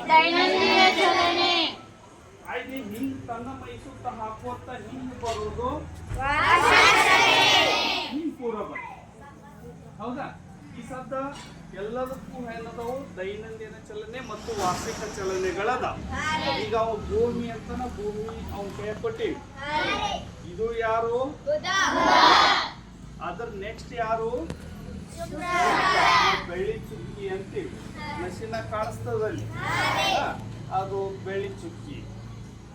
ದೈನಂದಿನ ಚಲನೆ. ಹಾಗೆ ಹಿಂಗ್ ತನ್ನ ಮೈ ಸುತ್ತ ಹಾಕೋತ ಹಿಂಗ್ ಬರೋದು ಹಿಂಗ್ ಪೂರ ಬರ್ತದೆ. ಹೌದಾ? ಈ ಸದ್ದ ಎಲ್ಲದಕ್ಕೂ ಏನದವು ದೈನಂದಿನ ಚಲನೆ ಮತ್ತು ವಾರ್ಷಿಕ ಚಲನೆಗಳದ. ಈಗ ಅವು ಭೂಮಿ ಅಂತನ ಭೂಮಿ ಅವನ್ ಕೈ ಕೊಟ್ಟಿವಿ. ಇದು ಯಾರು? ಅದ್ರ ನೆಕ್ಸ್ಟ್ ಯಾರು? ಬೆಳ್ಳಿ ಚುಕ್ಕಿ ಅಂತೀವಿ. ಮಷಿನ ಕಾಣಿಸ್ತದಲ್ಲಿ ಅದು ಬೆಳ್ಳಿ ಚುಕ್ಕಿ.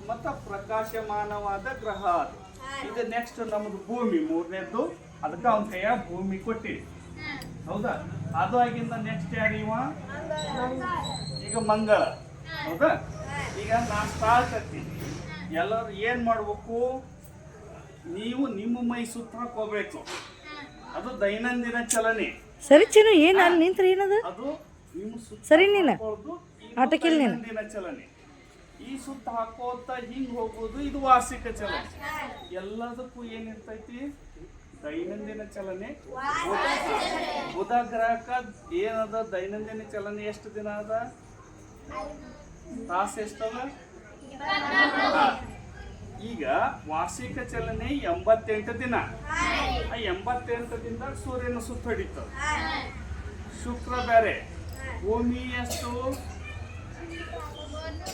ಮತ್ತ ಪ್ರಕಾಶಮಾನವಾದ ಗ್ರಹ ಅದು. ಇದು ನೆಕ್ಸ್ಟ್ ನಮ್ದು ಭೂಮಿ ಮೂರನೇದ್ದು. ಅದಕ್ಕೆ ಅವನ ಕೈಯ ಭೂಮಿ ಕೊಟ್ಟಿವಿ. ಹೌದಾ? ಅದು ಆಗಿಂದ ನೆಕ್ಸ್ಟ್ ಯಾರು ಇವ? ಈಗ ಮಂಗಳ. ಹೌದಾ? ಈಗ ನಾ ಸ್ಟಾರ್ಟ್ ಆಗ್ತೀನಿ. ಎಲ್ಲರೂ ಏನ್ ಮಾಡ್ಬೇಕು? ನೀವು ನಿಮ್ಮ ಮೈ ಸುತ್ತ ಹಾಕೋಬೇಕು. ಅದು ದೈನಂದಿನ ಚಲನೆ. ಸರಿ ಚಿನ್ನು ಏನು ಅಲ್ಲಿ ನಿಂತ್ರೆ ಏನದು? ಅದು ನಿಮ್ಮ ಸುತ್ತ ಸರಿ ನೀನು ಆಟಕ್ಕಿಲ್ಲ ದೈನಂದಿನ ಚಲನೆ. ಈ ಸುತ್ತ ಹಾಕೋತ ಹಿಂಗ್ ಹೋಗೋದು ಇದು ವಾರ್ಷಿಕ ಚಲನೆ. ಎಲ್ಲದಕ್ಕೂ ಏನಿರ್ತೈತಿ? ದೈನಂದಿನ ಚಲನೆ. ಬುಧ ಗ್ರಹಕ್ಕ ಏನದ ದೈನಂದಿನ ಚಲನೆ? ಎಷ್ಟು ದಿನ ಅದ? ತಾಸು ಎಷ್ಟದ? ಈಗ ವಾರ್ಷಿಕ ಚಲನೆ 88 ದಿನ. ಆ 88 ದಿನದಾಗ ಸೂರ್ಯನ ಸುತ್ತ ಹೊಡಿತದ. ಶುಕ್ರ ಬೇರೆ. ಭೂಮಿ ಎಷ್ಟು?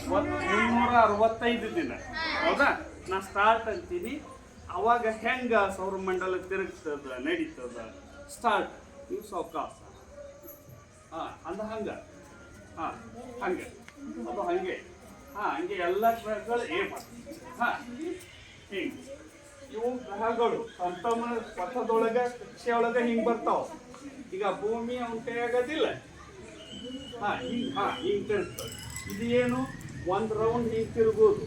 365 ದಿನ. ಹೌದಾ? ನಾ ಸ್ಟಾರ್ಟ್ ಅಂತೀನಿ. ಅವಾಗ ಹೆಂಗ ಸೌರಮಂಡಲ ತಿರುಗ್ತದ ನಡೀತದ? ಸ್ಟಾರ್ಟ್ ನೀವು ಸಾವಕಾಶ. ಅಂದ ಹಂಗ ಹಂಗೆ ಅದು ಹಂಗೆ ಹಂಗೆ ಎಲ್ಲ ಗ್ರಹಗಳು ಹಿಂಗೆ ಇವು ಗ್ರಹಗಳು ತಮ್ಮ ಪಥದೊಳಗ ಕಕ್ಷೆಯೊಳಗ ಹಿಂಗ್ ಬರ್ತಾವ. ಈಗ ಭೂಮಿ ಅವನ ಕೈ ಆಗೋದಿಲ್ಲ. ಹಿಂಗ್ ತಿರುಗ್ತದೆ. ಇದು ಏನು? ಒಂದ್ ರೌಂಡ್ ಹಿಂಗ್ ತಿರುಗೋದು.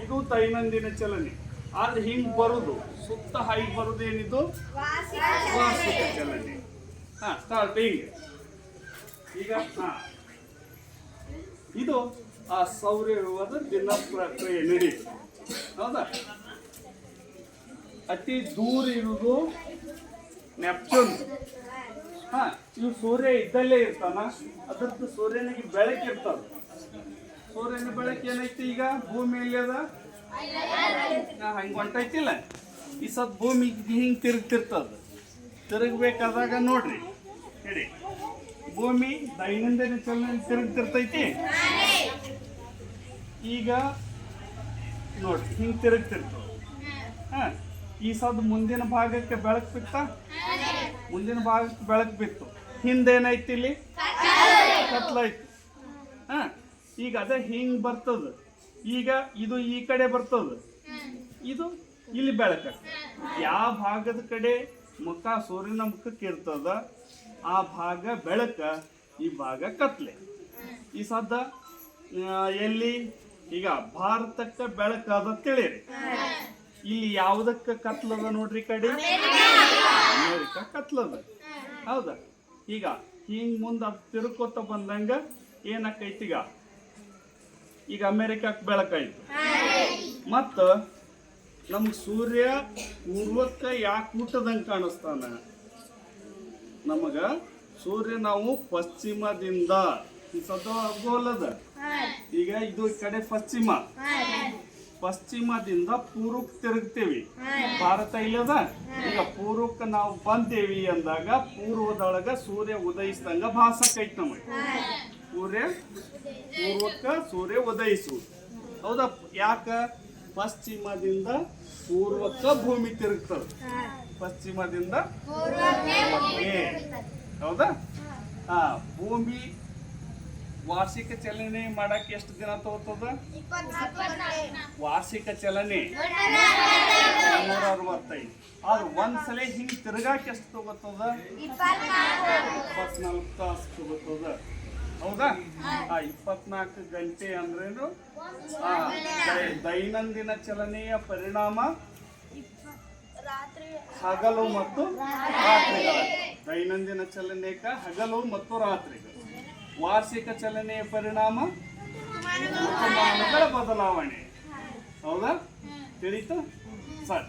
ಇದು ದೈನಂದಿನ ಚಲನೆ. ಆದ್ರೆ ಹಿಂಗ್ ಬರುದು ಸುತ್ತ ಹೈಗ್ ಬರುದು ಏನಿದು? ವಾರ್ಷಿಕ ಚಲನೆ. ಸ್ಟಾರ್ಟ್ ಹಿಂಗೆ. ಈಗ ಇದು ಆ ಸೌರ್ಯವಾದ ದಿನ ಪ್ರಕ್ರಿಯೆ ನಡೀತು. ಹೌದಾ? ಅತಿ ದೂರ ಇರುವುದು ನೆಪ್ಚೂನ್. ಇವು ಸೂರ್ಯ ಇದ್ದಲ್ಲೇ ಇರ್ತಾನ. ಅದ್ರದ್ದು ಸೂರ್ಯನಿಗೆ ಬೆಳಕು ಇರ್ತದ. ಸೂರ್ಯನ ಬೆಳಕು ಏನೈತಿ? ಈಗ ಭೂಮಿಯಲ್ಲಿ ಅದ ಹಂಗೆ ಹೊಂಟೈತಿಲ್ಲ. ಈ ಸತ್ ಭೂಮಿಗೆ ಹಿಂಗೆ ತಿರುಗ್ತಿರ್ತದ. ತಿರುಗಬೇಕಾದಾಗ ನೋಡ್ರಿ ಹೇಳಿ, ಭೂಮಿ ದೈನಂದಿನ ಚಲನೆ ತಿರುಗ್ತಿರ್ತೈತಿ. ಈಗ ನೋಡ್ರಿ ಹಿಂಗೆ ತಿರುಗ್ತಿರ್ತದ. ಈ ಸದ್ ಮುಂದಿನ ಭಾಗಕ್ಕೆ ಬೆಳಕು ಬಿತ್ತ. ಮುಂದಿನ ಭಾಗಕ್ಕೆ ಬೆಳಕು ಬಿತ್ತು. ಹಿಂದೇನೈತಿ? ಇಲ್ಲಿ ಕತ್ಲೈತಿ. ಈಗ ಅದೇ ಹಿಂಗ್ ಬರ್ತದ. ಈಗ ಇದು ಈ ಕಡೆ ಬರ್ತದ. ಇದು ಇಲ್ಲಿ ಬೆಳಕ. ಯಾವ ಭಾಗದ ಕಡೆ ಮುಖ ಸೂರ್ಯನ ಮುಖಕ್ಕೆ ಇರ್ತದ ಆ ಭಾಗ ಬೆಳಕ, ಈ ಭಾಗ ಕತ್ಲೆ. ಈ ಸದ್ದ ಎಲ್ಲಿ? ಈಗ ಭಾರತಕ್ಕೆ ಬೆಳಕಾದ ತಿಳಿರಿ. ಇಲ್ಲಿ ಯಾವುದಕ್ಕೆ ಕತ್ಲದ ನೋಡ್ರಿ? ಕಡೆ ಅಮೇರಿಕಾ ಕತ್ಲದ. ಹೌದಾ? ಈಗ ಹಿಂಗ್ ಮುಂದೆ ಅದು ತಿರುಕೋತ ಬಂದಂಗ ಏನಾಕೈತಿ? ಈಗ ಅಮೇರಿಕಕ್ಕೆ ಬೆಳಕಾಯ್ತು. ಮತ್ತ ನಮ್ಗೆ ಸೂರ್ಯ ಪೂರ್ವಕ್ಕೆ ಯಾಕೆ ಹುಟ್ಟದಂಗೆ ಕಾಣಿಸ್ತಾನ? ನಮಗ ಸೂರ್ಯ ನಾವು ಪಶ್ಚಿಮದಿಂದ ಗೋಲದ. ಈಗ ಇದು ಈ ಕಡೆ ಪಶ್ಚಿಮದಿಂದ ಪೂರ್ವಕ್ಕೆ ತಿರುಗ್ತೇವಿ. ಭಾರತ ಇಲ್ಲದ. ಈಗ ಪೂರ್ವಕ್ಕೆ ನಾವು ಬಂದೇವಿ ಅಂದಾಗ ಪೂರ್ವದೊಳಗ ಸೂರ್ಯ ಉದಯಿಸಿದಂಗ ಭಾಸಕ್ಕೈತಿ ನಮಗೆ. ಪೂರ್ವಕ್ಕೆ ಸೂರ್ಯ ಉದಯಿಸುವುದು. ಹೌದಾ? ಯಾಕ? ಪಶ್ಚಿಮದಿಂದ ಪೂರ್ವಕ್ಕೆ ಭೂಮಿ ತಿರುಗ್ತದೆ. ಪಶ್ಚಿಮದಿಂದ ಹೌದಾ? ಭೂಮಿ ವಾರ್ಷಿಕ ಚಲನೆ ಮಾಡಕ್ಕೆ ಎಷ್ಟು ದಿನ ತಗೋತದ? ವಾರ್ಷಿಕ ಚಲನೆ 365. ಆದ್ರೆ ಒಂದ್ಸಲ ಹಿಂಗ್ ತಿರುಗಾಕ ಎಷ್ಟು ತಗೋತದ? 24 ತಾಸು ತಗೋತದ. ಹೌದಾ? 24 ಗಂಟೆ ಅಂದ್ರೇನು? ದೈನಂದಿನ ಚಲನೆಯ ಪರಿಣಾಮ ಹಗಲು ಮತ್ತು ರಾತ್ರಿಗಳು. ದೈನಂದಿನ ಚಲನೆಕ ಹಗಲು ಮತ್ತು ರಾತ್ರಿಗಳು. ವಾರ್ಷಿಕ ಚಲನೆಯ ಪರಿಣಾಮ ಋತುಮಾನಗಳ ಬದಲಾವಣೆ. ಹೌದಾ? ತಿಳಿತು ಸರ್?